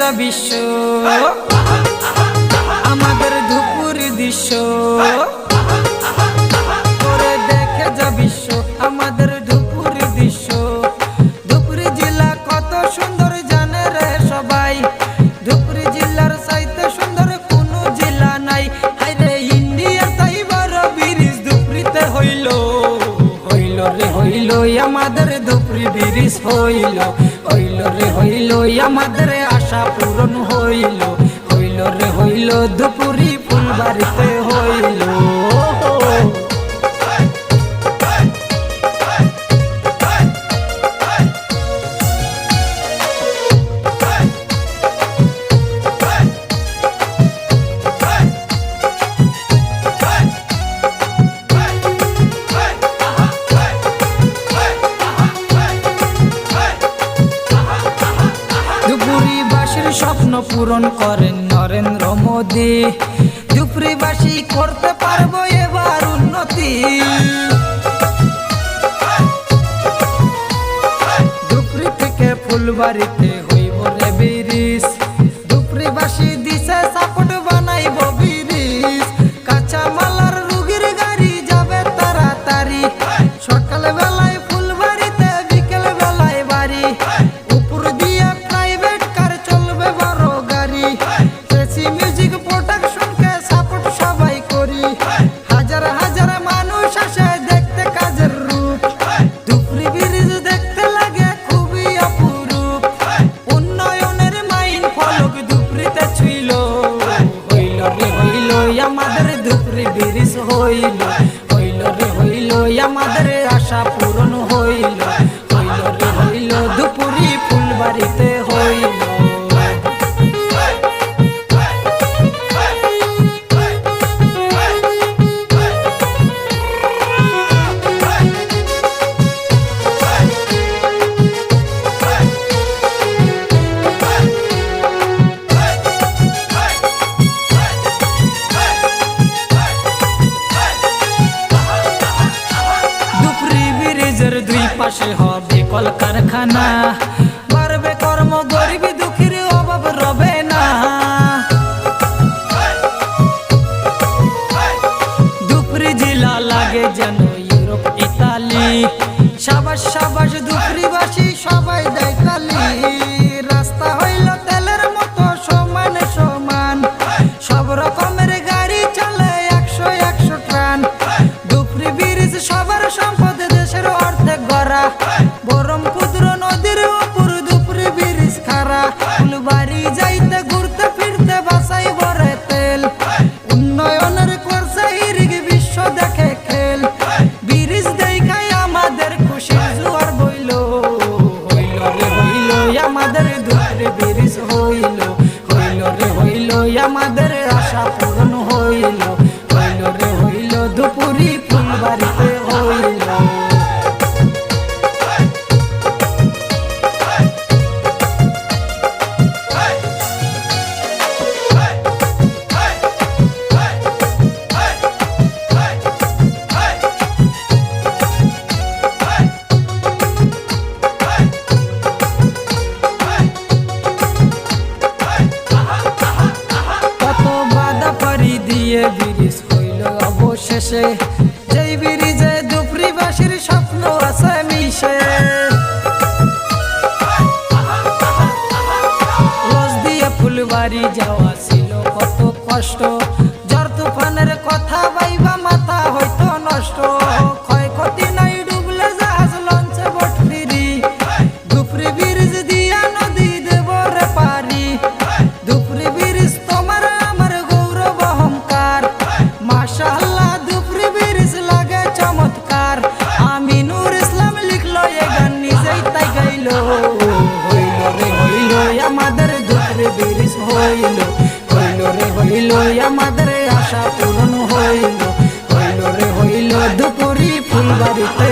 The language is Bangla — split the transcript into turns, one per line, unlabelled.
যা বিশ্ব আমাদের ধুপুর দৃশ্য করে দেখে যা বিশ্ব আমাদের ধুপুর দৃশ্য। ধুপুরি জেলা কত সুন্দর জানে রে সবাই, ধুপুরি জেলার চাইতে সুন্দর কোনো জেলা নাই। হাইরে ইন্ডিয়ার তাই বড় ব্রিজ ধুপুরিতে হইল, হইল রে হইল আমাদের ধুপুরি ব্রিজ হইল, হইল রে হইল আমাদের আশা পূরণ হইল, হইল রে হইল ধুপুরি ফুলবাড়িতে হইল। ধুপুরিবাসীর স্বপ্ন পূরণ করেন নরেন্দ্র মোদী, ধুপুরিবাসী করতে পারবো এবার উন্নতি। ধুপুরি থেকে ফুলবাড়িতে হইব রে ব্রিজ, ধুপুরিবাসী দিশে সাপোর্ট বানাইব ব্রিজ। কাঁচা মালার রুগীর গাড়ি যাবে তাড়াতাড়ি, সকাল বেলায় ফুলবাড়িতে বিকেল বেলায় বাড়ি। উপর দিয়ে প্রাইভেট কার চলবে বড় গাড়ি, এসি মিউজিক প্রোডাকশনকে সাপোর্ট সবাই করি। হাজার হাজার মানুষ আসে দেখতে কাজের রূপ, ধুপুরি ব্রিজ দেখতে লাগে খুবই অপরূপ। উন্নয়নের মাইন ফলক ধুপুরিতে ছুইল, হইল রে হইল আমাদের ধুপুরি ব্রিজ হইল, হইল রে হইল আমাদের আশা পূরণ হইল, হইল রে হইল ধুপুরি ফুলবাড়িতে হইল। ধুপুরি ব্রিজের দুই পাশে হবে কলকারখানা, বাড়বে কর্ম গরিবী দুঃখীর অভাব রবে না। ধুপুরি জেলা লাগে যেন ইউরোপ ইতালি, সাবাস সাবাস ধুপুরিবাসী সবাই দেয় তালি। রাস্তা হইল তেলের মতো সমান সমান, সব রকমের গাড়ি চলে 100 ট্রান। ধুপুরি ব্রিজ সবার সম্পদ, দেশের অর্ধেক গড়া, ব্রহ্মপুত্র নদীর উপর ধুপুরি ব্রিজ খাড়া। ফুলবাড়ি যাইতে ঘুরতে ফিরতে বাসাই ভরে তেল, উন্নয়নের করছে হিরিক বিশ্ব দেখে খেল। ব্রিজ দেখাই আমাদের খুশির জোয়ার বইল, হইল রে হইল আমাদের ধুপুরি ব্রিজ হইল, হইল রে হইল আমাদের আশা পূরণ হইল, হইল রে হইল ধুপুরি ফুলবাড়িতে হইল। কত বাধা পাড়ি দিয়ে ব্রিজ হইল অবশেষে, যেই ব্রিজে ধুপুরিবাসীর স্বপ্ন আছে মিশে। লজ দিয়ে ফুলবাড়ি যাওয়া ছিল কত কষ্ট, ঝড় তুফানের কথা ভাইবা মাথা হইতো নষ্ট। ক্ষয়ক্ষতি নাই ডুবলে জাহাজ লঞ্চে বোট ফিরি, ধুপুরি ব্রিজ দিয়া নদী দেব রে পারি। ধুপুরি ব্রিজ তোমার আমার গৌরব অহংকার, মাশাআল্লাহ ধুপুরি ব্রিজ লাগে চমৎকার। আমিনুর ইসলাম লিখলো এ গান নিজেই তাই গাইল, হইল রে হইল আমাদের ধুপুরি ব্রিজ হইল, হইল রে হইল আমাদের আশা পূরণ হইল, হইল রে হইল ধুপুরি ফুলবাড়িতে।